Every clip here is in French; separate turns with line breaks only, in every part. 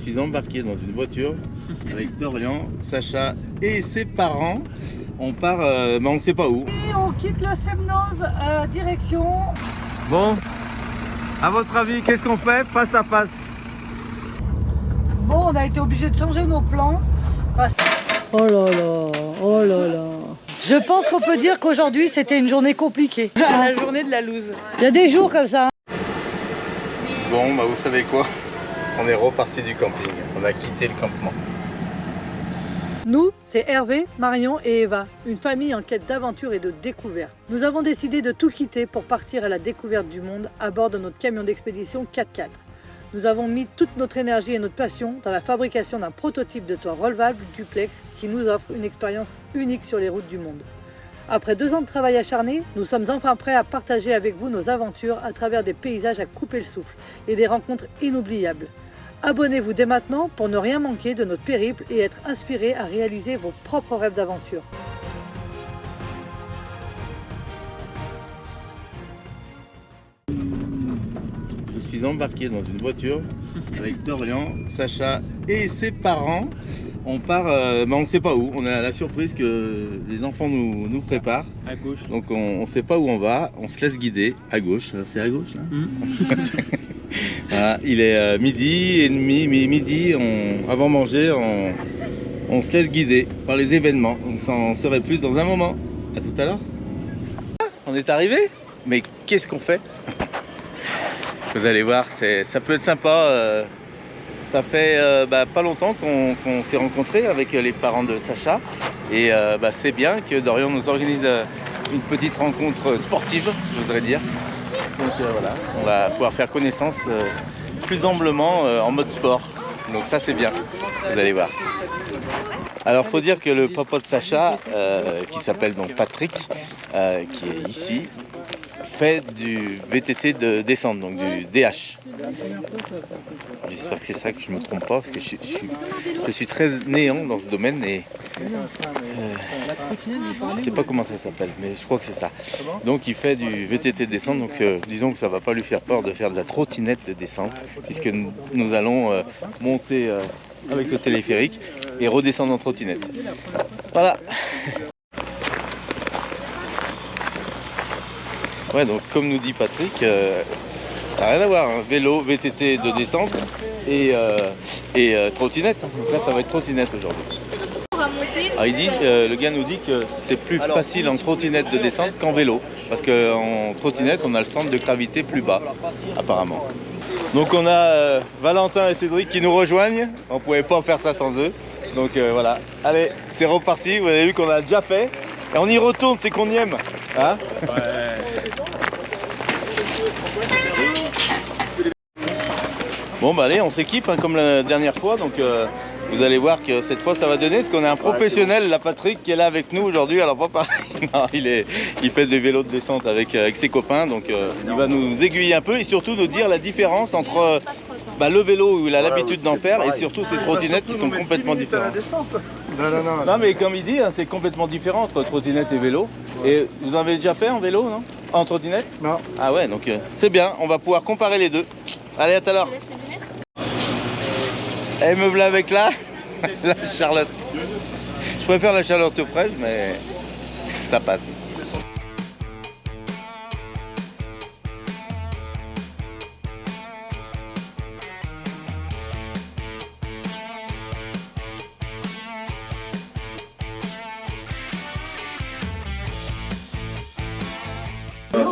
suis embarqué dans une voiture avec Dorian, Sacha et ses parents. On part, on ne sait pas où.
Et on quitte le Semnoz, direction.
Bon, à votre avis, qu'est-ce qu'on fait face à face?
Bon, on a été obligé de changer nos plans. Oh là là, oh là là. Je pense qu'on peut dire qu'aujourd'hui c'était une journée compliquée.
La journée de la loose.
Il y a des jours comme ça.
Bon, bah vous savez quoi? On est reparti du camping. On a quitté le campement.
Nous, c'est Hervé, Marion et Eva, une famille en quête d'aventure et de découverte. Nous avons décidé de tout quitter pour partir à la découverte du monde à bord de notre camion d'expédition 4x4. Nous avons mis toute notre énergie et notre passion dans la fabrication d'un prototype de toit relevable duplex qui nous offre une expérience unique sur les routes du monde. Après 2 ans de travail acharné, nous sommes enfin prêts à partager avec vous nos aventures à travers des paysages à couper le souffle et des rencontres inoubliables. Abonnez-vous dès maintenant pour ne rien manquer de notre périple et être inspiré à réaliser vos propres rêves d'aventure.
Je suis embarqué dans une voiture avec Dorian, Sacha et ses parents. On part, on ne sait pas où. On a la surprise que les enfants nous préparent.
À gauche.
Donc on ne sait pas où on va. On se laisse guider à gauche. C'est à gauche là. Voilà, il est midi et demi, midi. Avant manger, on se laisse guider par les événements. Donc ça en serait plus dans un moment. À tout à l'heure. On est arrivé. Mais qu'est-ce qu'on fait? Vous allez voir, ça peut être sympa. Ça fait pas longtemps qu'on s'est rencontrés avec les parents de Sacha. Et c'est bien que Dorian nous organise une petite rencontre sportive, j'oserais dire. Donc voilà, on va pouvoir faire connaissance plus amplement en mode sport. Donc ça c'est bien, vous allez voir. Alors faut dire que le papa de Sacha, qui s'appelle donc Patrick, qui est ici, fait du VTT de descente, donc du DH. J'espère que c'est ça, que je ne me trompe pas, parce que je suis très néant dans ce domaine et je ne sais pas comment ça s'appelle, mais je crois que c'est ça. Donc il fait du VTT de descente, donc disons que ça ne va pas lui faire peur de faire de la trottinette de descente, puisque nous allons monter avec le téléphérique et redescendre en trottinette. Voilà. Ouais, donc comme nous dit Patrick, ça n'a rien à voir, hein. Vélo, VTT de descente et trottinette. Donc là, ça va être trottinette aujourd'hui. Ah, le gars nous dit que c'est plus facile en trottinette de descente qu'en vélo, parce qu'en trottinette, on a le centre de gravité plus bas, apparemment. Donc on a Valentin et Cédric qui nous rejoignent. On ne pouvait pas faire ça sans eux. Donc voilà. Allez, c'est reparti. Vous avez vu qu'on a déjà fait. Et on y retourne, c'est qu'on y aime. Hein? Ouais. Bon bah allez, on s'équipe hein, comme la dernière fois, donc vous allez voir que cette fois ça va donner, parce qu'on a un professionnel, la Patrick, qui est là avec nous aujourd'hui. Alors pas pareil, non, il fait des vélos de descente avec ses copains, donc il va nous aiguiller un peu et surtout nous dire la différence entre le vélo où il a l'habitude d'en faire et surtout ces trottinettes qui sont complètement différentes. Non mais comme il dit, hein, c'est complètement différent entre trottinette et vélo. Et vous en avez déjà fait en vélo, non? En trottinette? Non. Ah ouais, donc c'est bien, on va pouvoir comparer les deux. Allez, à tout à l'heure. Et me voilà avec la Charlotte. Je préfère la Charlotte aux fraises, mais ça passe.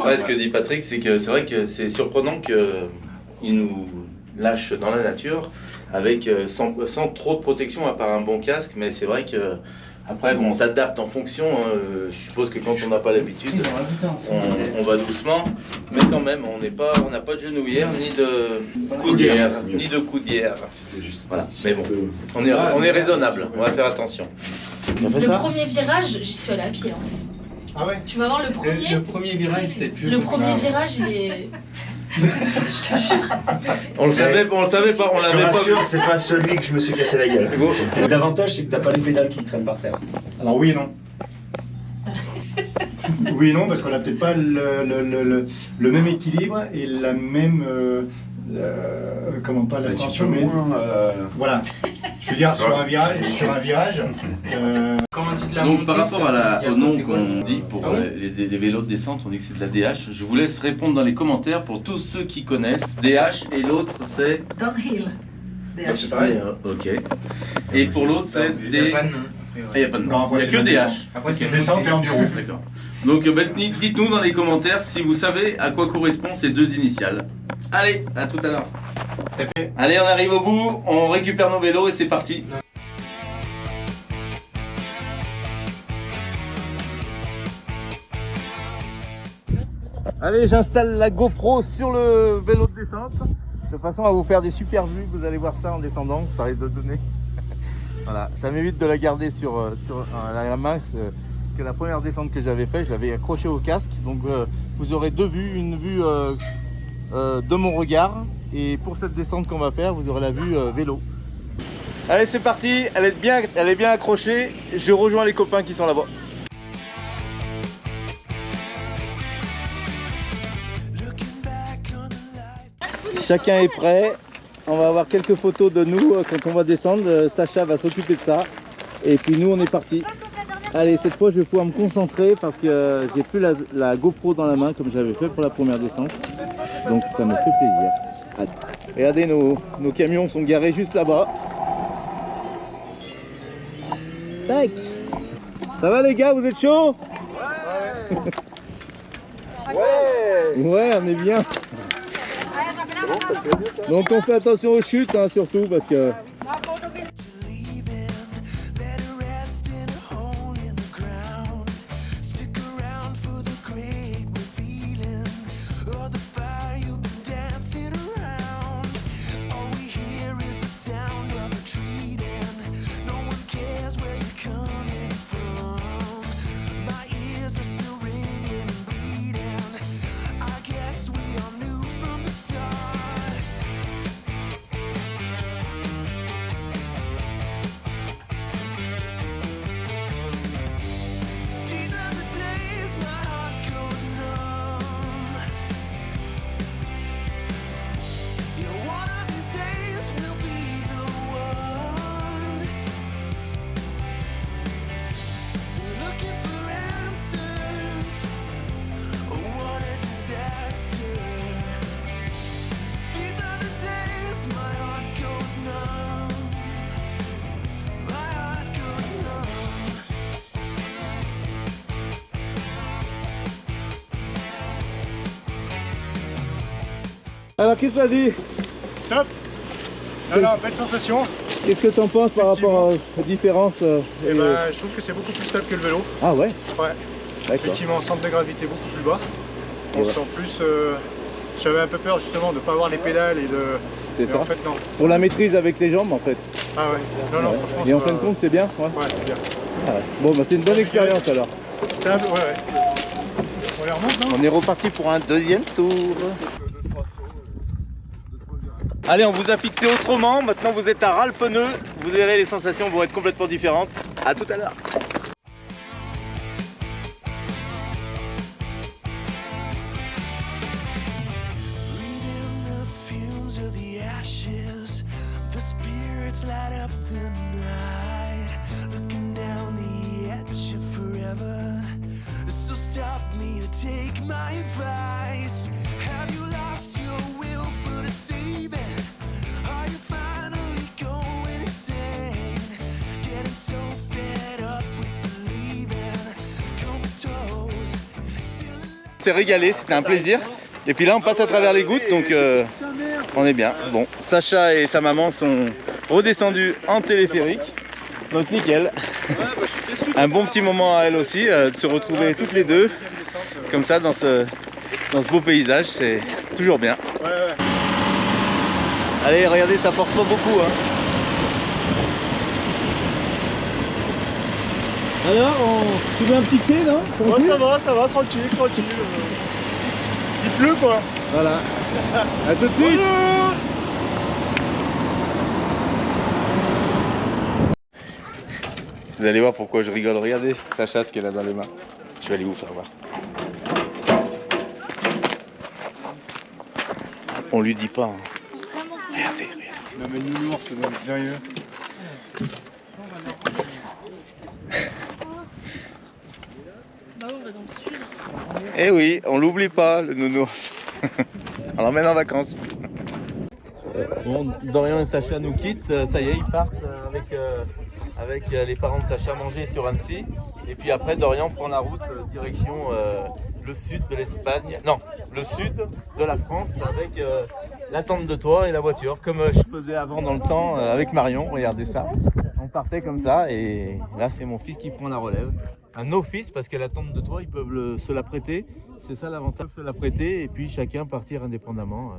Ouais, ce que dit Patrick, c'est que c'est vrai que c'est surprenant qu'il nous lâche dans la nature avec sans trop de protection à part un bon casque, mais c'est vrai que après bon, on s'adapte en fonction. Je suppose que quand on n'a pas l'habitude, on va doucement, mais quand même on n'a pas de genouillère ni de coudière, Voilà. Mais bon, on est raisonnable. On va faire attention.
Le premier virage, j'y suis allée à pied. Hein.
Ah ouais?
Tu vas voir le premier.
Le premier virage, c'est plus.
Le premier virage, il est. Je te jure.
On le savait pas, on l'avait pas vu.
C'est pas celui que je me suis cassé la gueule. L'avantage, c'est que t'as pas les pédales qui traînent par terre.
Alors oui et non. Oui et non, parce qu'on a peut-être pas le même équilibre et la même comment pas
Tu peux
l'appréhension, mais
moins.
voilà. Je veux dire, sur un virage,
Comment tu te l'as
Donc
monté,
par rapport
ça
au nom
c'est quoi?
qu'on dit pour
Ah ouais
les vélos de descente, on dit que c'est de la DH. Je vous laisse répondre dans les commentaires pour tous ceux qui connaissent DH et l'autre c'est...
Downhill.
bah, c'est pareil.
Ok. Et pour l'autre c'est
Il y a
des...
pas de nom.
Ah, il n'y a pas de nom.
Non,
Il n'y a
c'est
que
de la
DH.
Après c'est
Ok.
Descente et enduro.
D'accord. Donc dites-nous dans les commentaires si vous savez à quoi correspondent ces deux initiales. Allez, à tout à l'heure. Allez, on arrive au bout, on récupère nos vélos et c'est parti. Allez, j'installe la GoPro sur le vélo de descente de façon à vous faire des super vues. Vous allez voir ça en descendant, ça risque de donner. Voilà, ça m'évite de la garder sur la main. Que la première descente que j'avais fait, je l'avais accroché au casque. Donc vous aurez deux vues, une vue de mon regard. Et pour cette descente qu'on va faire, vous aurez la vue vélo. Allez, c'est parti, elle est bien accrochée. Je rejoins les copains qui sont là-bas. Chacun est prêt. On va avoir quelques photos de nous quand on va descendre. Sacha va s'occuper de ça. Et puis nous, on est parti. Allez, cette fois, je vais pouvoir me concentrer parce que j'ai plus la GoPro dans la main comme j'avais fait pour la première descente. Donc ça me fait plaisir. Regardez, nos camions sont garés juste là-bas. Tac. Ça va les gars, vous êtes chauds? Ouais. Ouais, on est bien. Donc on fait attention aux chutes hein, surtout parce que... Alors qu'est-ce que tu as dit?
Top. Non, belle sensation.
Qu'est-ce que tu en penses par rapport aux différences
Et ben, je trouve que c'est beaucoup plus stable que le vélo.
Ah ouais?
Ouais.
D'accord.
Effectivement, centre de gravité beaucoup plus bas. On
Ouais.
sent plus. J'avais un peu peur justement de ne pas avoir les pédales et de.
C'est
Et
ça.
en fait, non.
Pour la maîtrise avec les jambes en fait.
Ah ouais. Non,
Ouais.
franchement.
Et en
ça
fin de
va.
compte c'est bien? Ouais.
Ouais, c'est bien.
Ah ouais. Bon bah c'est une bonne expérience alors.
Stable, ouais. On les remonte, non?
On est reparti pour un deuxième tour. Allez, on vous a fixé autrement. Maintenant, vous êtes à ras le pneu. Vous verrez, les sensations vont être complètement différentes. À tout à l'heure.
Take my advice. Have you lost your will for the saving? Are you finally going insane? Getting so fed up with believing. Comatose.
C'est régalé, c'était un plaisir. Et puis là, on passe à travers les gouttes, donc on est bien. Bon, Sacha et sa maman sont redescendus en téléphérique. Donc nickel. Un bon petit moment à elle aussi, de se retrouver toutes les deux. Comme ça dans ce beau paysage, c'est toujours bien.
Ouais.
Allez, regardez, ça force pas beaucoup. Hein. Alors, tu veux un petit thé, non?
Ouais, ça va, tranquille. Il pleut quoi.
Voilà. À tout de suite.
Bonjour.
Vous allez voir pourquoi je rigole. Regardez Sacha ce qu'elle a dans les mains. Je vais aller vous faire voir. On lui dit pas. Hein.
Non mais nounours, c'est donc sérieux.
Bah on va dans le sud.
Eh oui, on l'oublie pas, le nounours. On l'emmène en vacances. Bon, Dorian et Sacha nous quittent. Ça y est, ils partent avec les parents de Sacha manger sur Annecy. Et puis après, Dorian prend la route direction le sud de l'Espagne. Non, le sud de la France avec la tente de toit et la voiture. Comme je faisais avant dans le temps avec Marion. Regardez ça. On partait comme ça et là, c'est mon fils qui prend la relève. Un office parce que la tente de toit, ils peuvent se la prêter. C'est ça l'avantage, se la prêter et puis chacun partir indépendamment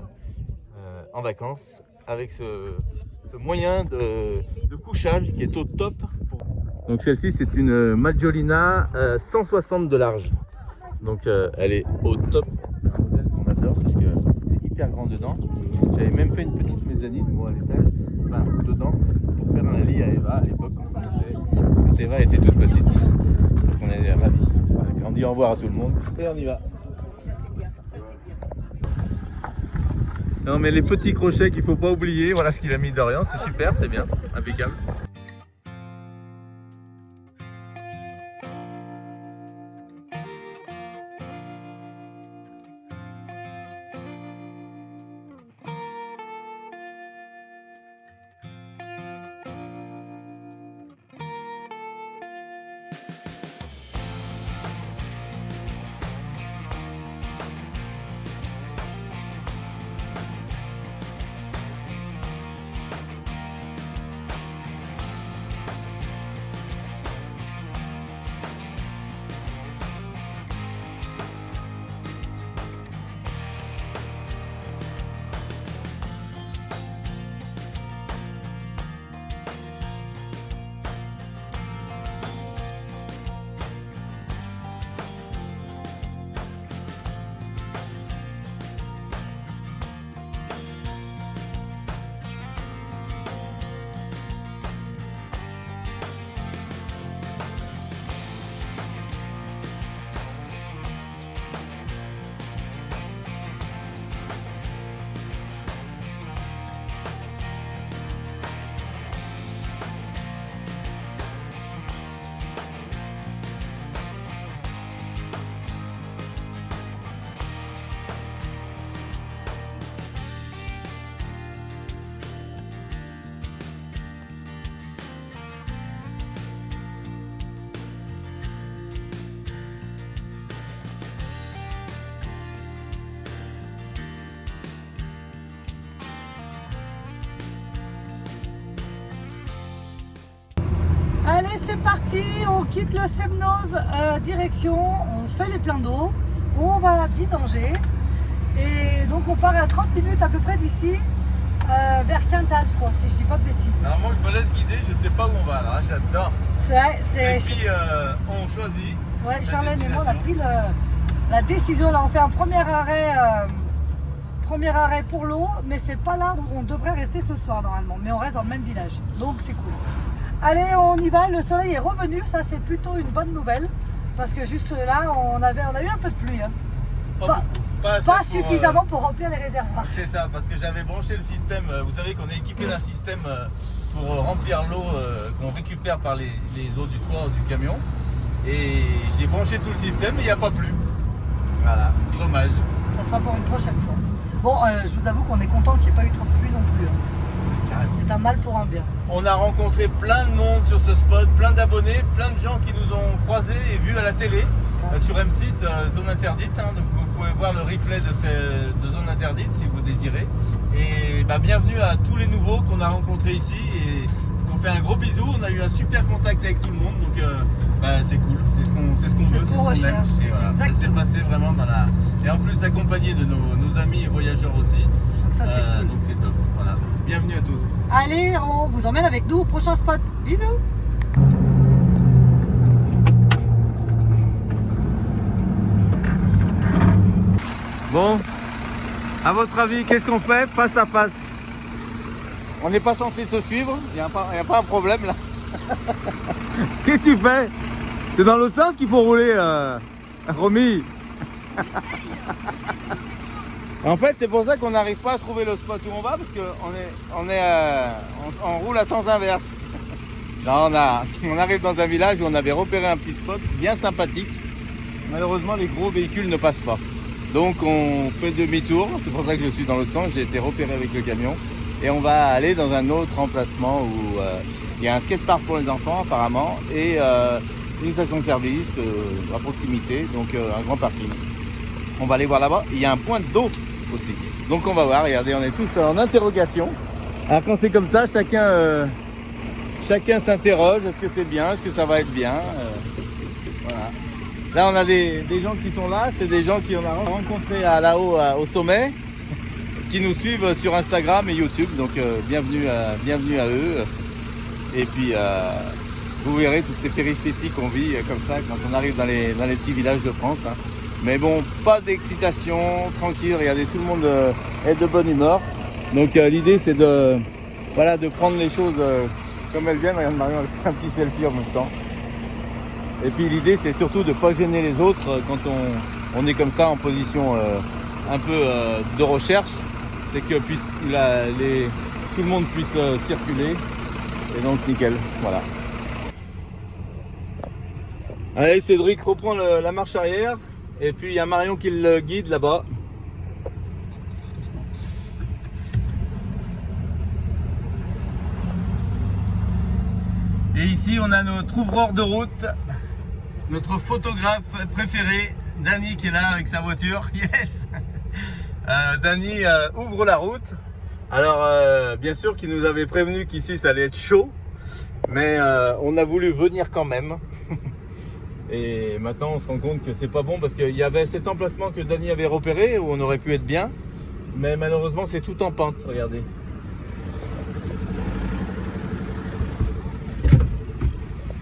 en vacances avec ce moyen de couchage qui est au top. Donc celle-ci, c'est une Maggiolina 160 de large. Donc elle est au top, un modèle qu'on adore parce que c'est hyper grand dedans. J'avais même fait une petite mezzanine moi à l'étage, enfin dedans, pour faire un lit à Eva à l'époque quand Eva était toute petite. Donc on est ravis. On dit au revoir à tout le monde et on y va. Non mais les petits crochets qu'il faut pas oublier, voilà ce qu'il a mis Dorian, c'est super, c'est bien, impeccable.
Allez, c'est parti, on quitte le Semnoz, direction, on fait les pleins d'eau, on va à Vidanger et donc on part à 30 minutes à peu près d'ici, vers Quintal je crois, si je dis pas de bêtises.
Alors moi je me laisse guider, je sais pas où on va là, j'adore.
C'est
Et puis on choisit.
ouais, Charlène et moi on a pris la décision, là on fait un premier arrêt pour l'eau, mais c'est pas là où on devrait rester ce soir normalement, mais on reste dans le même village, donc c'est cool. Allez, on y va, le soleil est revenu, ça c'est plutôt une bonne nouvelle, parce que juste là, on a eu un peu de pluie. Hein. Pas suffisamment pour remplir les réservoirs.
C'est ça, parce que j'avais branché le système, vous savez qu'on est équipé d'un système pour remplir l'eau qu'on récupère par les eaux du toit ou du camion. Et j'ai branché tout le système et il n'y a pas plu. Voilà, dommage.
Ça sera pour une prochaine fois. Bon, je vous avoue qu'on est content qu'il n'y ait pas eu trop de pluie non plus. Hein. C'est un mal pour un bien.
On a rencontré plein de monde sur ce spot, plein d'abonnés, plein de gens qui nous ont croisés et vus à la télé sur M6, zone interdite. Hein, donc vous pouvez voir le replay de zone interdite si vous désirez. Et bienvenue à tous les nouveaux qu'on a rencontrés ici et on fait un gros bisou. On a eu un super contact avec tout le monde, donc c'est cool. C'est ce qu'on veut, c'est ce qu'on aime. Et voilà, ça s'est passé vraiment dans la. Et en plus accompagné de nos amis et voyageurs aussi.
Donc ça c'est cool.
Donc c'est top. Voilà. Bienvenue à tous.
Allez, on vous emmène avec nous au prochain spot. Bisous.
Bon, à votre avis, qu'est-ce qu'on fait face à face? On n'est pas censé se suivre, il n'y a pas un problème là. Qu'est-ce que tu fais? C'est dans l'autre sens qu'il faut rouler, Romy. En fait, c'est pour ça qu'on n'arrive pas à trouver le spot où on va, parce qu'on roule à sens inverse. Là, on arrive dans un village où on avait repéré un petit spot bien sympathique. Malheureusement, les gros véhicules ne passent pas. Donc, on fait demi-tour. C'est pour ça que je suis dans l'autre sens. J'ai été repéré avec le camion. Et on va aller dans un autre emplacement où il y a un skatepark pour les enfants, apparemment, et une station-service à proximité, donc un grand parking. On va aller voir là-bas. Il y a un point d'eau aussi. Donc on va voir, regardez, on est tous en interrogation. Alors quand c'est comme ça, chacun s'interroge, est-ce que c'est bien, est-ce que ça va être bien, voilà. Là on a des gens qui sont là, c'est des gens qu'on a rencontrés là-haut au sommet, qui nous suivent sur Instagram et YouTube, donc bienvenue à eux. Et puis vous verrez toutes ces péripéties qu'on vit comme ça quand on arrive dans les petits villages de France, hein. Mais bon, pas d'excitation, tranquille, regardez, tout le monde est de bonne humeur. Donc l'idée c'est de prendre les choses comme elles viennent. Regarde Marion, elle fait un petit selfie en même temps. Et puis l'idée c'est surtout de ne pas gêner les autres quand on est comme ça en position un peu de recherche. C'est que tout le monde puisse circuler. Et donc nickel, voilà. Allez, Cédric reprend la marche arrière. Et puis il y a Marion qui le guide là-bas. Et ici on a notre ouvreur de route, notre photographe préféré, Dany, qui est là avec sa voiture. Yes. Dany ouvre la route. Alors bien sûr qu'il nous avait prévenu qu'ici ça allait être chaud, mais on a voulu venir quand même. Et maintenant on se rend compte que c'est pas bon parce qu'il y avait cet emplacement que Dany avait repéré où on aurait pu être bien, mais malheureusement c'est tout en pente, regardez.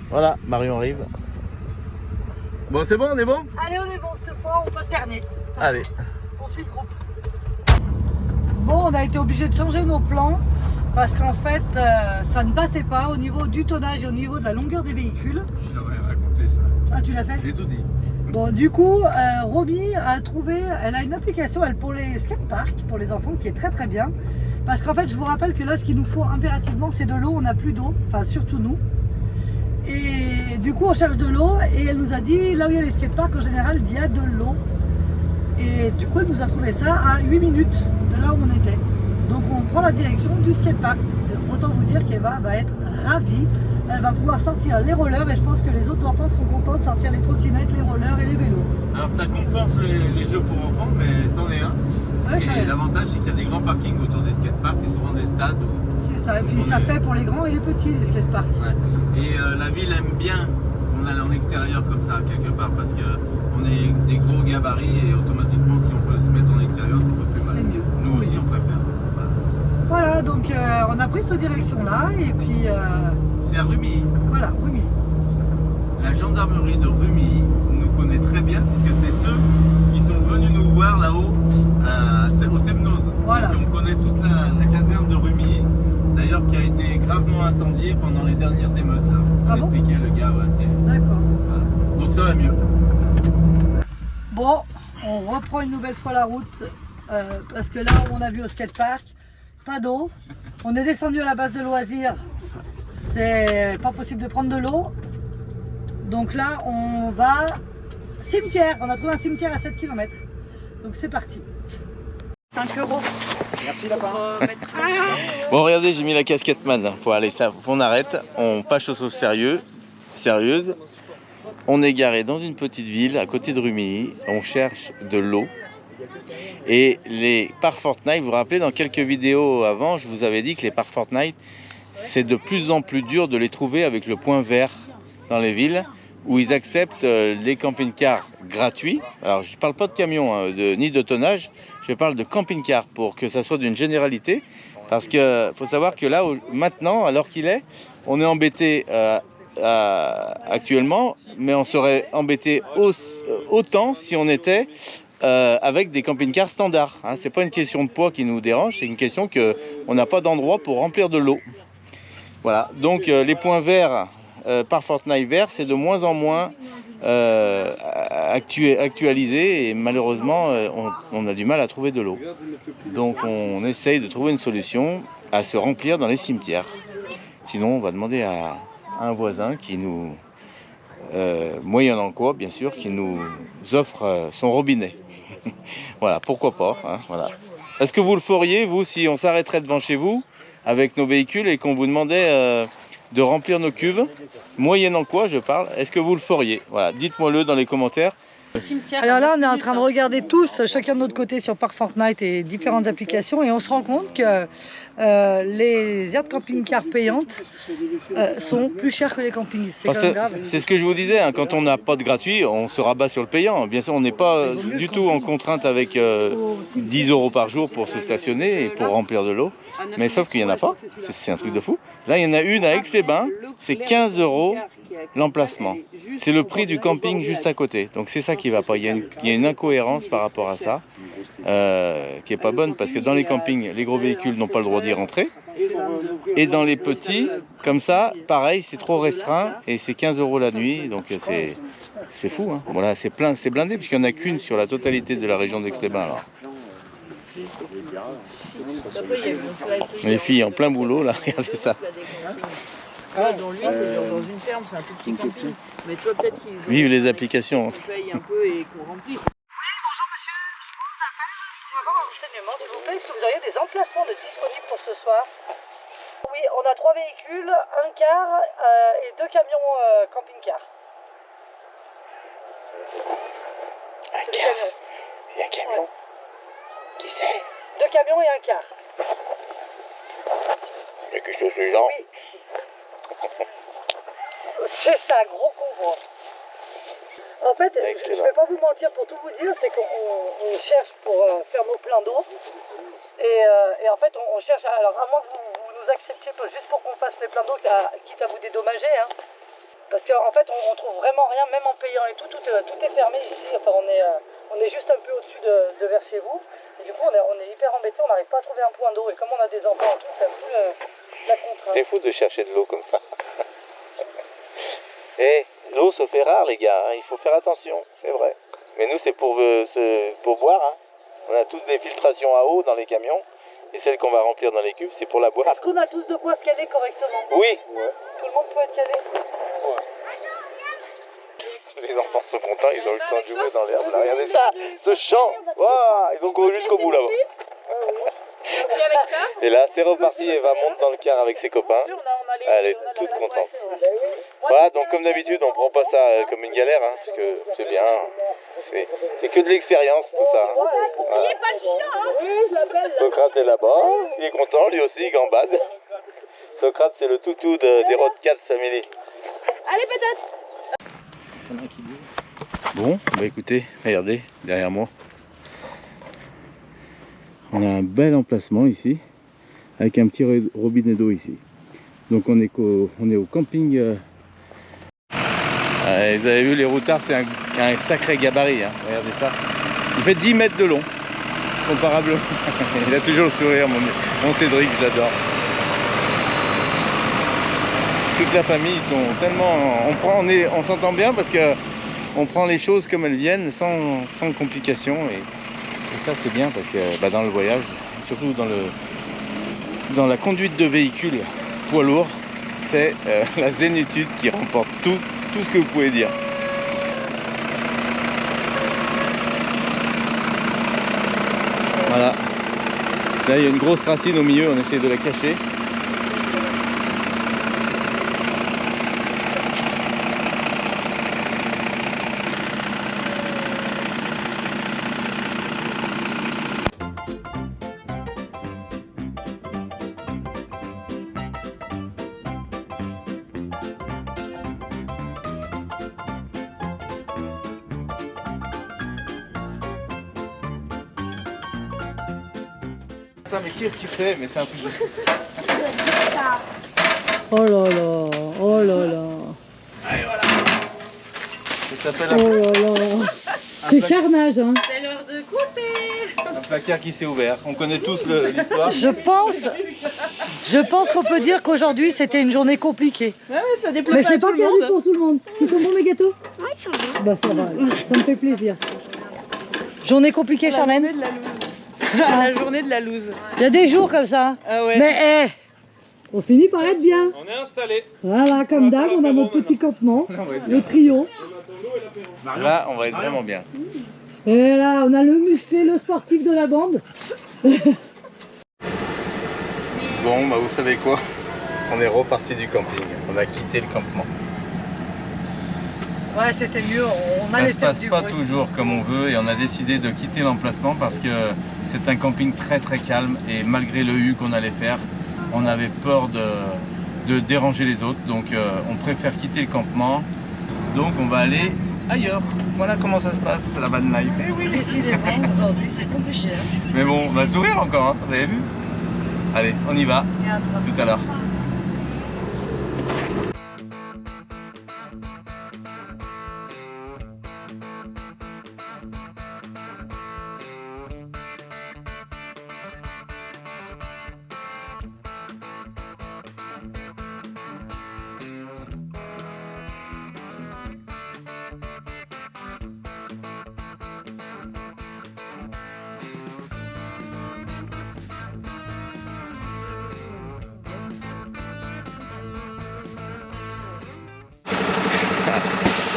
Voilà, Marion arrive. Bon, c'est bon, on est bon?
Allez, on est bon cette fois, on passe dernier.
Allez.
On suit le groupe. Bon, on a été obligé de changer nos plans parce qu'en fait, ça ne passait pas au niveau du tonnage et au niveau de la longueur des véhicules.
Je leur ai raconté ça.
Ah, tu l'as fait?
J'ai tout dit.
Bon, du coup, Romy a trouvé, elle a une application pour les skateparks, pour les enfants, qui est très très bien. Parce qu'en fait, je vous rappelle que là, ce qu'il nous faut impérativement, c'est de l'eau. On n'a plus d'eau, enfin surtout nous. Et du coup, on cherche de l'eau et elle nous a dit, là où il y a les skateparks, en général, il y a de l'eau. Et du coup, elle nous a trouvé ça à 8 minutes de là où on était. Donc, on prend la direction du skatepark. Autant vous dire qu'Eva va être ravie. Elle va pouvoir sortir les rollers et je pense que les autres enfants seront contents de sortir les trottinettes, les rollers et les vélos.
Alors ça compense les jeux pour enfants, mais c'en est un.
Ouais,
et l'avantage c'est qu'il y a des grands parkings autour des skateparks, c'est souvent des stades.
C'est ça, et puis ça fait pour les grands et les petits les skateparks.
Ouais. Et la ville aime bien qu'on aille en extérieur comme ça, quelque part, parce qu'on est des gros gabarits et automatiquement si on peut se mettre en extérieur, c'est pas plus mal.
C'est mieux.
Nous aussi on préfère.
Voilà, donc on a pris cette direction là et puis...
C'est à Rumilly.
Voilà, Rumilly.
La gendarmerie de Rumilly nous connaît très bien puisque c'est ceux qui sont venus nous voir là-haut au Semnoz.
Voilà.
Donc on connaît toute la caserne de Rumilly, d'ailleurs qui a été gravement incendiée pendant les dernières émeutes. Là.
Ah
On
bon
expliquait le gars, ouais,
D'accord.
voilà. Donc ça va mieux.
Bon, on reprend une nouvelle fois la route parce que là on a vu au skatepark, pas d'eau. On est descendu à la base de loisirs. C'est pas possible de prendre de l'eau. Donc là, on va cimetière. On a trouvé un cimetière à 7 km. Donc c'est parti. 5 €.
Merci lapin.
Bon regardez, j'ai mis la casquette man. Faut aller, ça, on arrête. On passe aux choses sérieuses. On est garé dans une petite ville à côté de Rumilly. On cherche de l'eau. Et les parcs Fortnite, vous vous rappelez, dans quelques vidéos avant, je vous avais dit que les parcs Fortnite, c'est de plus en plus dur de les trouver avec le point vert dans les villes où ils acceptent les camping-cars gratuits. Alors je ne parle pas de camions hein, ni de tonnage, je parle de camping-cars pour que ça soit d'une généralité. Parce qu'il faut savoir que là, maintenant, alors qu'il est, on est embêté actuellement, mais on serait embêté autant si on était avec des camping-cars standards. Hein. Ce n'est pas une question de poids qui nous dérange, c'est une question qu'on n'a pas d'endroit pour remplir de l'eau. Voilà, donc les points verts par Fortnite vert, c'est de moins en moins actualisé et malheureusement on a du mal à trouver de l'eau. Donc on essaye de trouver une solution à se remplir dans les cimetières. Sinon on va demander à un voisin qui nous, moyennant quoi bien sûr, qui nous offre son robinet. Voilà, pourquoi pas, hein, voilà. Est-ce que vous le feriez, vous, si on s'arrêterait devant chez vous avec nos véhicules et qu'on vous demandait de remplir nos cuves, moyennant quoi je parle, est-ce que vous le feriez? Voilà, dites-moi-le dans les commentaires.
Alors là, on est en train de regarder tous, chacun de notre côté, sur Parc Fortnite et différentes applications, et on se rend compte que les aires de camping-car payantes sont plus chères que les campings. C'est quand même grave.
C'est ce que je vous disais, hein, quand on n'a pas de gratuit, on se rabat sur le payant. Bien sûr, on n'est pas du tout en contrainte avec 10 € par jour pour se stationner et pour remplir de l'eau. Mais sauf qu'il n'y en a pas, c'est un truc de fou. Là, il y en a une à Aix-les-Bains, c'est 15 € l'emplacement. C'est le prix du camping juste à côté. Donc c'est ça qui va pas. Il y a une incohérence par rapport à ça qui est pas bonne parce que dans les campings, les gros véhicules n'ont pas le droit d'y rentrer. Et dans les petits, comme ça, pareil, c'est trop restreint et c'est 15 € la nuit. Donc c'est fou. Hein. Voilà, c'est blindé puisqu'il n'y en a qu'une sur la totalité de la région d'Aix-les-Bains. Alors. Les filles en plein boulot là, regardez ça.
Dans lui, c'est dans une ferme, c'est un tout petit camping. Mais tu vois, peut-être qu'ils
vive les applications.
payent un peu et qu'on remplisse.
Oui, bonjour monsieur, je vous appelle pour avoir un renseignement, s'il vous plaît. Est-ce que vous auriez des emplacements disponibles pour ce soir? Oui, on a 3 véhicules, un car et 2 camions camping-car. C'est des camions.
Et un camion. Qui c'est?
2 camions et un car.
Mais qu'est-ce que c'est, genre?
Oui. C'est ça, gros convoi. En fait, je ne vais pas vous mentir, pour tout vous dire, c'est qu'on cherche pour faire nos pleins d'eau. Et en fait, on cherche, alors à moins que vous nous acceptiez juste pour qu'on fasse les pleins d'eau, quitte à vous dédommager. Hein. Parce qu'en fait, on trouve vraiment rien, même en payant et tout est fermé ici. Enfin, on est juste un peu au-dessus de vers chez vous. Et du coup, on est hyper embêtés, on n'arrive pas à trouver un point d'eau. Et comme on a des enfants et tout, c'est un peu la contrainte.
C'est fou de chercher de l'eau comme ça. Et l'eau se fait rare, les gars, hein. Il faut faire attention, c'est vrai. Mais nous, c'est pour boire. Hein. On a tous des filtrations à eau dans les camions. Et celle qu'on va remplir dans les cubes, c'est pour la boire.
Est-ce qu'on a tous de quoi se caler correctement?
Oui.
Tout le monde peut être calé?
Les enfants sont contents, ils ont eu le temps de jouer dans l'herbe. Regardez ça, ce champ. Wow, ils ont couru jusqu'au bout là-bas. Et là, c'est reparti. Eva monte dans le car avec ses copains. Elle est toute contente. Voilà, donc comme d'habitude, on prend pas ça comme une galère, hein, parce que c'est bien. C'est que de l'expérience tout ça. Hein.
N'oubliez pas le chien, hein. Oui, je l'appelle.
Socrate est là-bas, il est content, lui aussi, il gambade. Socrate, c'est le toutou des Rodcats Family.
Allez, peut-être.
Bon, bah écoutez, regardez, derrière moi. On a un bel emplacement ici, avec un petit robinet d'eau ici. Donc on est au camping. Vous avez vu, les routards, c'est un sacré gabarit. Hein. Regardez ça. Il fait 10 mètres de long, comparablement. Il a toujours le sourire, mon Cédric, j'adore. Toute la famille, ils sont tellement... On s'entend bien parce que on prend les choses comme elles viennent, sans complications. Et ça, c'est bien parce que dans le voyage, surtout dans la conduite de véhicules poids lourds, c'est la zénitude qui remporte tout ce que vous pouvez dire. Voilà. Là, il y a une grosse racine au milieu, on essaie de la cacher. Mais qu'est-ce que tu fais? Mais c'est un truc de...
Oh là là, oh là là.
Allez, voilà. Ça s'appelle
Oh là là. C'est carnage, hein.
C'est l'heure de goûter.
un placard qui s'est ouvert. On connaît tous l'histoire.
Je Je pense qu'on peut dire qu'aujourd'hui c'était une journée compliquée.
Ouais, ça déplaît
Mais
pas
c'est
à
pas
tout le
perdu
monde.
pour tout le monde. Ils sont bons mes gâteaux?
Ouais, ils sont bons.
Bah ça va, ça me fait plaisir. Journée compliquée, Charlène?
La journée de la loose.
Il y a des jours comme ça.
Ah ouais.
Mais on finit par être bien.
On est installé.
Voilà, comme d'hab, on a notre petit campement, le trio.
Là, on va être vraiment bien.
Et là, on a le musclé, le sportif de la bande.
Bon, bah vous savez quoi? On est reparti du camping. On a quitté le campement.
Ouais, c'était mieux, on
Ça
allait
se
faire
passe
du
pas
bruit.
toujours comme on veut et on a décidé de quitter l'emplacement parce que c'est un camping très calme et malgré le U qu'on allait faire, on avait peur de déranger les autres. Donc on préfère quitter le campement. Donc on va aller ailleurs. Voilà comment ça se passe, la van life. Eh oui.
Décidément, aujourd'hui, c'est compliqué.
Mais bon, on va sourire encore, hein, vous avez vu? Allez, on y va.
Il y a un train.
Tout à l'heure.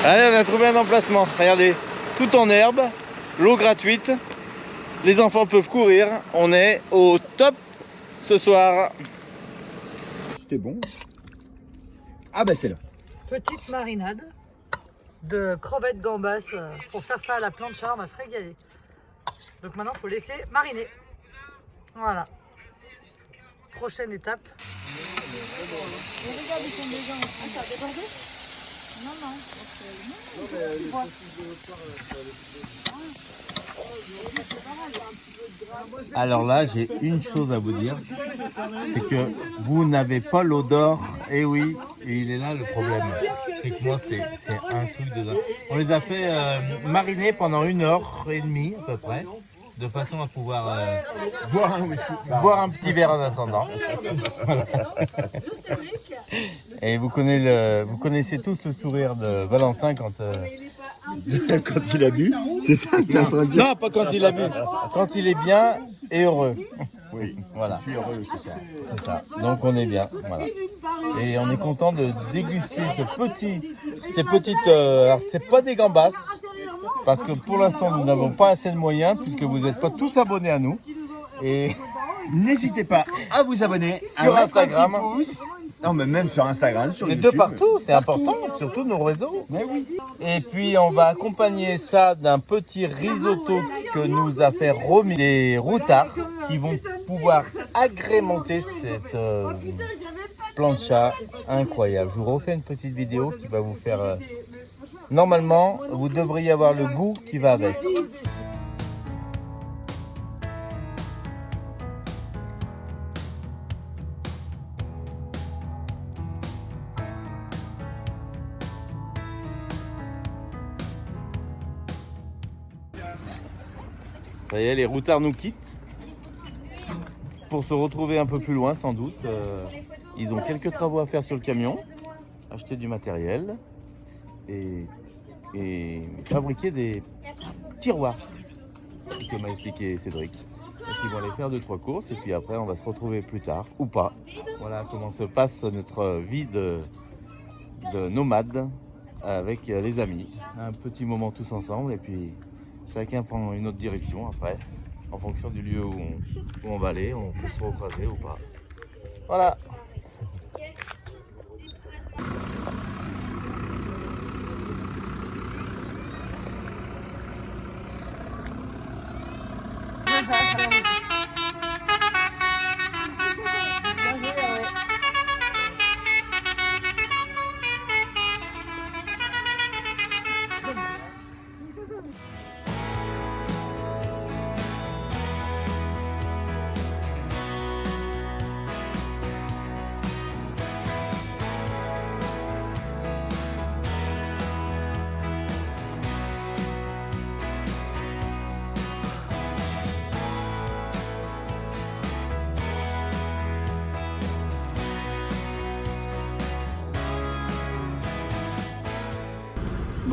Allez, on a trouvé un emplacement. Regardez, tout en herbe, l'eau gratuite. Les enfants peuvent courir. On est au top ce soir.
C'était bon. Ah bah c'est là.
Petite marinade de crevettes gambas. Pour faire ça à la plancha, on va se régaler. Donc maintenant, il faut laisser mariner. Voilà. Prochaine étape.
Alors là, j'ai une chose à vous dire, c'est que vous n'avez pas l'odeur. Et oui, et il est là le problème. C'est que moi, c'est un truc de dingue. On les a fait mariner pendant 1h30 à peu près, de façon à pouvoir boire un petit verre en attendant. Voilà. Et vous connaissez tous le sourire de Valentin quand
Quand il a bu, c'est ça que tu es en train de dire.
non, pas quand il a bu, quand il est bien et heureux.
Oui,
Voilà.
je suis heureux, c'est ça.
C'est ça. Donc on est bien, voilà. Et on est content de déguster ces petites. Alors c'est pas des gambas, parce que pour l'instant nous n'avons pas assez de moyens puisque vous n'êtes pas tous abonnés à nous. Et
N'hésitez pas à vous abonner,
Sur
à mettre
Instagram.
un petit pouce. Non, mais même sur Instagram, sur
les
YouTube.
deux partout, c'est important, surtout nos réseaux.
Mais oui.
Et puis on va accompagner ça d'un petit risotto que nous a fait Romy, des routards qui vont pouvoir agrémenter cette plancha incroyable. Je vous refais une petite vidéo qui va vous faire... Normalement, vous devriez avoir le goût qui va avec. Ça y est, les routards nous quittent pour se retrouver un peu plus loin sans doute. Ils ont quelques travaux à faire sur le camion, acheter du matériel et fabriquer des tiroirs, comme m'a expliqué Cédric. Donc ils vont aller faire 2-3 courses et puis après on va se retrouver plus tard ou pas. Voilà comment se passe notre vie de nomade avec les amis. Un petit moment tous ensemble et puis chacun prend une autre direction après, en fonction du lieu où on va aller, on peut se recroiser ou pas. Voilà.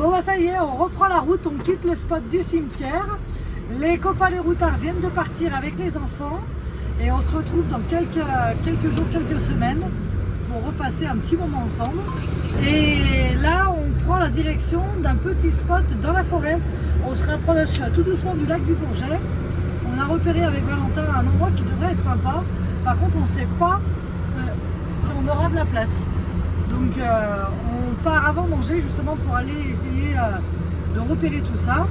Bon bah ça y est, on reprend la route, on quitte le spot du cimetière. Les copains les routards viennent de partir avec les enfants. Et on se retrouve dans quelques jours, quelques semaines pour repasser un petit moment ensemble. Et là, on prend la direction d'un petit spot dans la forêt. On se rapproche tout doucement du lac du Bourget. On a repéré avec Valentin un endroit qui devrait être sympa. Par contre, on ne sait pas si on aura de la place. Donc, on part avant manger justement pour aller essayer de repérer tout ça.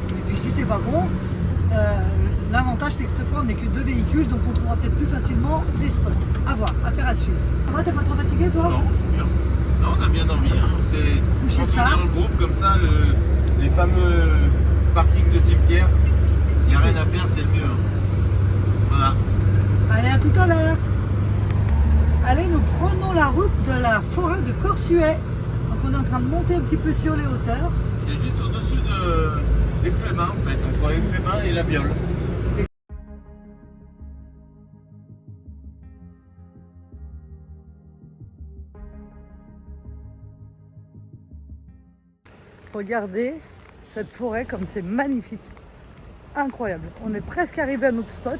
Et puis, si c'est pas bon, l'avantage c'est que cette fois on n'est que 2 véhicules, donc on trouvera peut-être plus facilement des spots. À voir, affaire à suivre. Moi, t'es pas trop fatigué toi?
Non, je suis bien. Non, on a bien dormi. Hein. C'est
Couché
quand on
tard.
est en groupe comme ça, les fameux parkings de cimetière, il n'y a rien à faire, c'est le mieux. Hein. Voilà.
Allez, à tout à l'heure. Allez, nous prenons la route de la forêt de Corsuet. Donc on est en train de monter un petit peu sur les hauteurs.
C'est juste au-dessus d'Aix-les-Bains en fait, entre Aix-les-Bains et la Biole.
Regardez cette forêt comme c'est magnifique. Incroyable. On est presque arrivé à notre spot.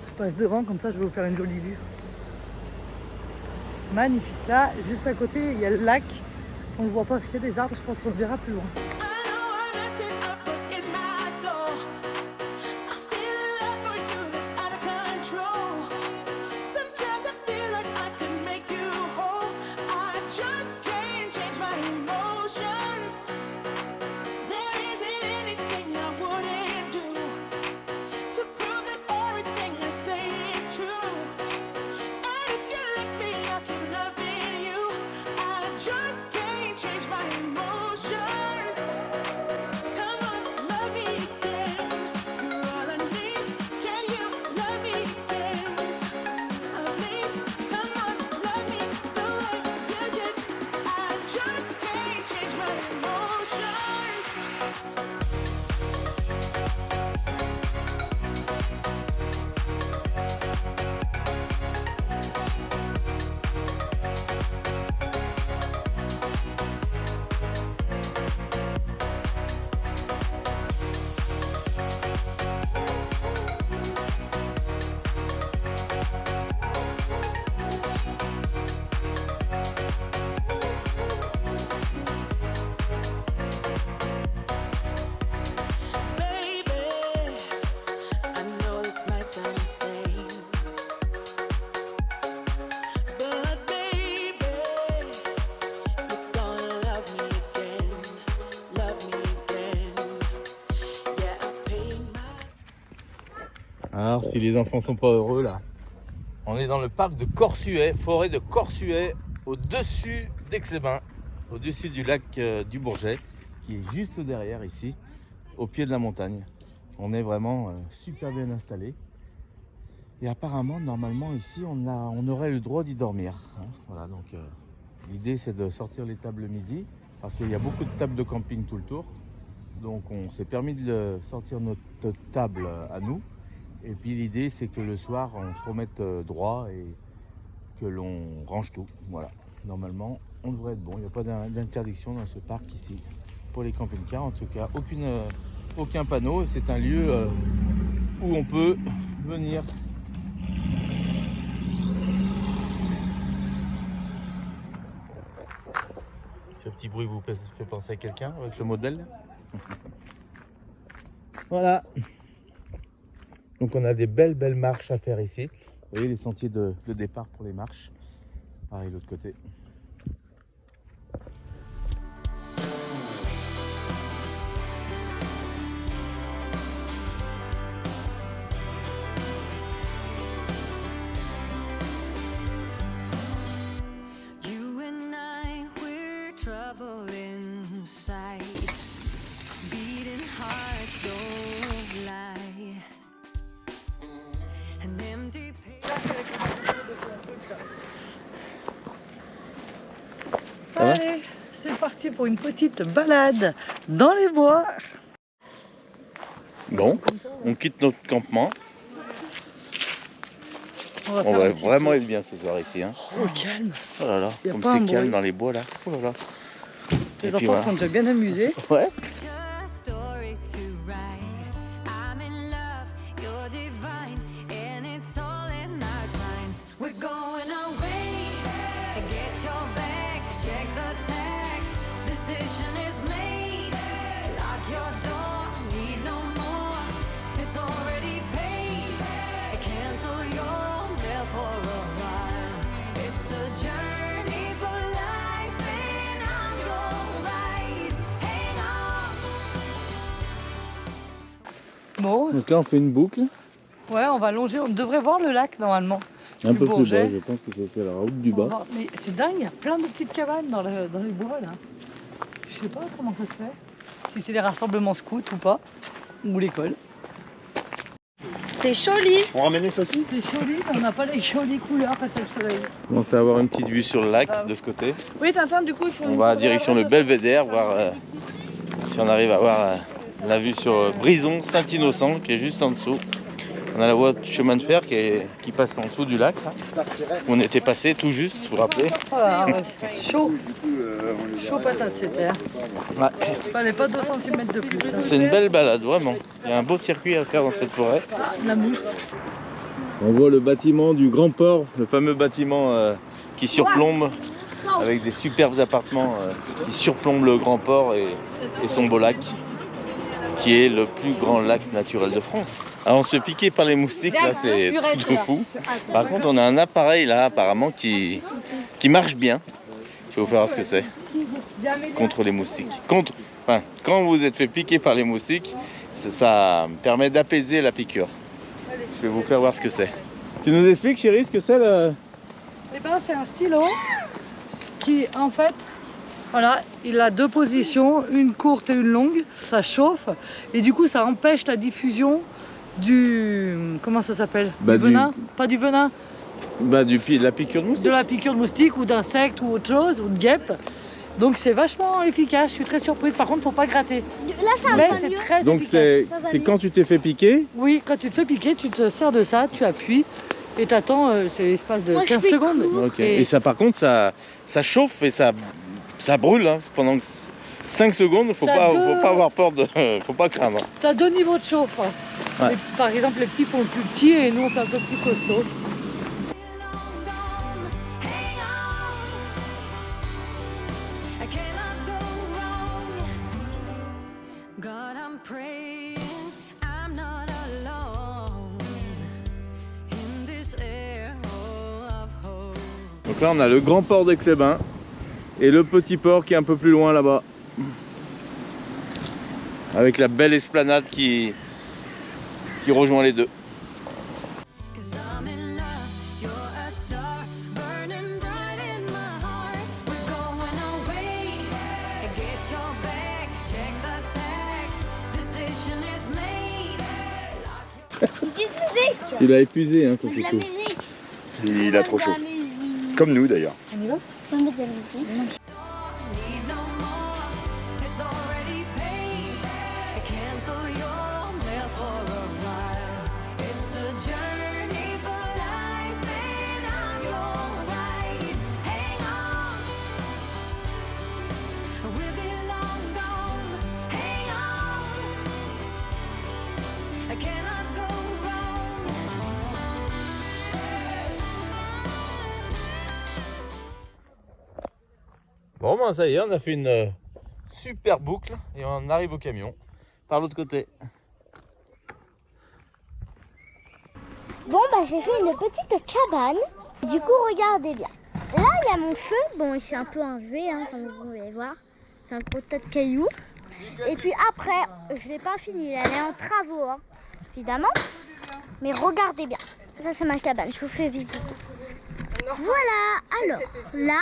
Je passe devant, comme ça je vais vous faire une jolie vue. Magnifique. Là, juste à côté, il y a le lac. On ne le voit pas parce qu'il y a des arbres, je pense qu'on le verra plus loin.
Just can't change my emotions. Come on, love me again. You're all I need. Can you love me again? I need. Come on, love me the way you did. I just can't change my emotions.
Alors, si les enfants sont pas heureux là, on est dans le parc de Corsuet, forêt de Corsuet, au-dessus d'Aix-les-Bains, au-dessus du lac du Bourget, qui est juste derrière ici, au pied de la montagne. On est vraiment super bien installé. Et apparemment, normalement ici, on aurait le droit d'y dormir. Hein. Voilà, donc l'idée c'est de sortir les tables midi, parce qu'il y a beaucoup de tables de camping tout le tour. Donc on s'est permis de sortir notre table à nous. Et puis l'idée c'est que le soir on se remette droit et que l'on range tout. Voilà, normalement on devrait être bon, il n'y a pas d'interdiction dans ce parc ici pour les camping-cars, en tout cas aucun panneau, et c'est un lieu où on peut venir. Ce petit bruit vous fait penser à quelqu'un avec le modèle? Voilà. Donc on a des belles marches à faire ici. Vous voyez les sentiers de départ pour les marches. Pareil de l'autre côté.
You and I, we're trouble inside. Beating hearts don't lie. An empty
Allez, c'est parti pour une petite balade dans les bois.
Bon, on quitte notre campement.
On
On va vraiment être bien ce soir ici. Hein.
Oh, calme.
Oh là là,
Y a
comme
pas un
c'est calme
bruit.
dans les bois là. Oh là là.
Les
Et puis
enfants
voilà.
sont déjà bien amusés.
Ouais.
story to write. I'm in love, you're divine, and it's all in our signs. We're going away. Get your bag, check the tag. Decision is made. Lock your door, need no more. It's already paid. Cancel your mail for a while. It's a journey for life, and I'm your ride. Hang on.
Bon,
Donc là on fait une boucle.
ouais, on va longer. On devrait voir le lac normalement.
Un
Du
peu plus
Bourget.
bas, je pense que c'est la route du
On va
bas.
voir. Mais c'est dingue, il y a plein de petites cabanes dans les bois là. Je sais pas comment ça se fait. Si c'est des rassemblements scouts ou pas. Ou l'école. C'est joli.
On ramène les saucisses?
C'est joli, mais on n'a pas les jolies couleurs quand il y a le soleil.
On commence à avoir une petite vue sur le lac de ce côté.
Oui, Tintin, du coup, il faut
On va direction le Belvédère, voir si on arrive à voir la vue sur Brison, Saint-Innocent, qui est juste en dessous. On a la voie de chemin de fer qui passe en dessous du lac, là, où on était passé tout juste, vous vous rappelez.
Voilà, ouais, chaud. Chaud patate, cette terre.
Ouais.
Fallait pas 2 cm de plus. hein.
C'est une belle balade, vraiment. Il y a un beau circuit à faire dans cette forêt.
La mousse.
On voit le bâtiment du Grand Port, le fameux bâtiment qui surplombe, avec des superbes appartements qui surplombent le Grand Port et son beau lac, qui est le plus grand lac naturel de France. Alors on se fait piquer par les moustiques, là c'est tout de fou. Par contre on a un appareil là apparemment qui marche bien. Je vais vous faire voir ce que c'est. Contre les moustiques. Enfin, quand vous êtes fait piquer par les moustiques, ça permet d'apaiser la piqûre. Je vais vous faire voir ce que c'est. Tu nous expliques chérie ce que c'est le...
Eh ben, c'est un stylo qui, en fait, voilà, il a 2 positions, une courte et une longue. Ça chauffe et du coup, ça empêche la diffusion du... Comment ça s'appelle?
Bah,
du venin? Pas du venin,
Bah de la piqûre de moustique.
de la piqûre de moustique ou d'insectes ou autre chose, ou de guêpe. Donc c'est vachement efficace, je suis très surprise. Par contre, faut pas gratter.
Là, ça
Mais
va
c'est
mieux.
très
Donc
efficace.
c'est quand tu t'es fait piquer.
Oui, quand tu te fais piquer, tu te sers de ça, tu appuies et t'attends, c'est l'espace de
Moi, je
15
fais
secondes.
Ok. Et ça par contre ça chauffe et ça brûle hein, pendant 5 secondes. Faut
T'as
pas avoir peur de. Faut pas craindre.
Tu as 2 niveaux de chauffe.
Ouais.
Par exemple, les petits font le plus petit et nous on fait un peu plus costaud.
Hang on. I cannot go wrong. God, I'm praying I'm not alone in this air of hope.
Donc là on a le grand port d'Aix-les-Bains et le petit port qui est un peu plus loin là-bas. Avec la belle esplanade qui rejoint les deux.
'Cause I'm in love, you're a star, burning bright in my heart. We're going away. Get your bag, check the tag. Decision is made.
Tu l'as épuisé hein, sur
De la
tout.
musique.
Il a trop chaud.
De la musique.
Comme nous d'ailleurs.
On y va?
On met de la musique.
Need no more. It's already paid. Cancel your mail for a while. It's a journey for life, and I'm your ride. Hang on. We'll be long gone. Hang on. I cannot go wrong.
Bon ben ça y est, on a fait une super boucle et on arrive au camion par l'autre côté.
Bon, bah j'ai fait une petite cabane. Du coup, regardez bien. Là, il y a mon feu. Bon, il s'est un peu enlevé, hein, comme vous pouvez voir. C'est un gros tas de cailloux. Et puis après, je l'ai pas fini. Elle est en travaux, hein, évidemment. Mais regardez bien. Ça, c'est ma cabane. Je vous fais visiter. Voilà. Alors, là,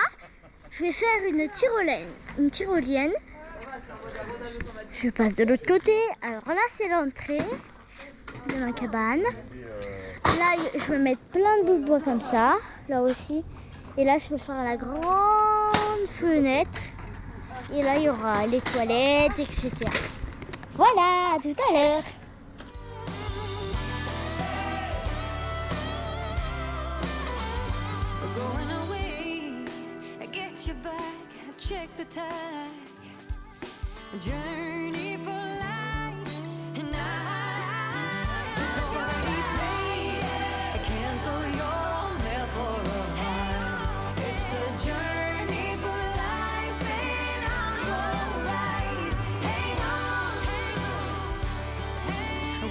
je vais faire une tyrolienne. Je passe de l'autre côté. Alors là, c'est l'entrée de ma cabane. Là, je vais mettre plein de bouts de bois comme ça, là aussi. Et là, je vais faire la grande fenêtre. Et là, il y aura les toilettes, etc. Voilà, à tout à l'heure.
We're going away. Get your back, check the tag. journey for life, and it's already paid. Cancel your mail for a while. It's a journey for life, and I'm alright. Hang on,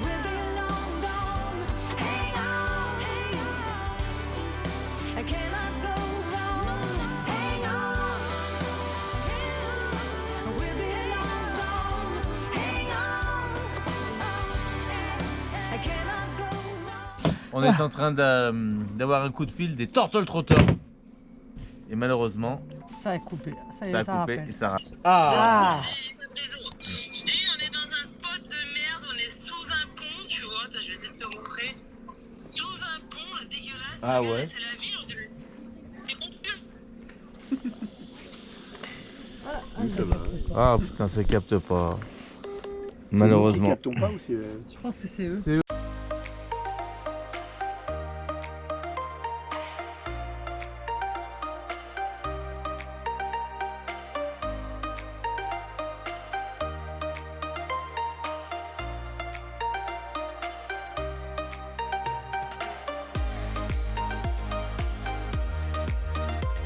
we'll be long gone. Hang on, I cannot go wrong. Hang on, we'll be long gone. Hang on, I cannot go wrong.
On est en train d'avoir un coup de fil des Turtle Trotters. Et malheureusement,
Ça a coupé. Ça y est,
ça a
ça
coupé
rappelle.
et ça rate.
Ah.
Je dis, on est dans un spot de merde, on est sous un pont, tu vois, je vais essayer de te montrer. Sous un pont, dégueulasse.
Ah
regarde,
ouais.
C'est la ville, on dirait. C'est confus.
Ah putain, ça capte pas. Malheureusement.
Captons pas ou c'est.
Je pense que c'est eux.
C'est eux.